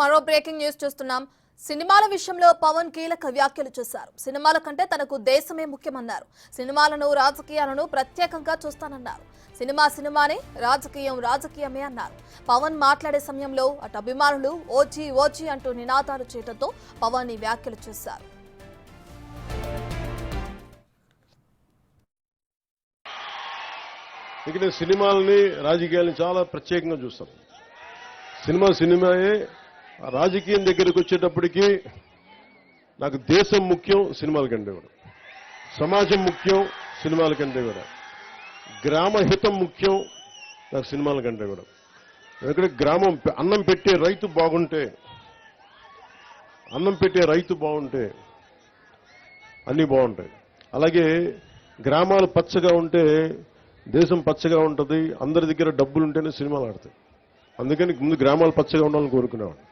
మరో breaking news చూస్తున్నాం. సినిమాల విషయంలో పవన్ కీలక వ్యాఖ్యలు చేశారు. సినిమాల కంటే తనకు దేశమే ముఖ్యమన్నారు. సినిమాలను రాజకీయాలను ప్రత్యేకంగా చూస్తానన్నారు. సినిమా సినిమానే, రాజకీయం రాజకీయమే అన్నారు. పవన్ మాట్లాడే సమయంలో అటు అభిమానులు ఓజీ ఓజీ అంటూ నినాదాలు చేయడంతో పవన్ ఈ వ్యాఖ్యలు చేశారు. ఇక నేను సినిమాలని రాజకీయాలని చాలా ప్రత్యేకంగా చూస్తాను. సినిమాయే. రాజకీయం దగ్గరికి వచ్చేటప్పటికి నాకు దేశం ముఖ్యం సినిమాల కంటే కూడా, సమాజం ముఖ్యం సినిమాల కంటే కూడా, గ్రామ హితం ముఖ్యం నాకు సినిమాల కంటే కూడా. ఎందుకంటే గ్రామం అన్నం పెట్టే రైతు బాగుంటే అన్నీ బాగుంటాయి. అలాగే గ్రామాలు పచ్చగా ఉంటే దేశం పచ్చగా ఉంటుంది. అందరి దగ్గర డబ్బులు ఉంటేనే సినిమాలు ఆడతాయి. అందుకని ముందు గ్రామాలు పచ్చగా ఉండాలని కోరుకునేవాడు.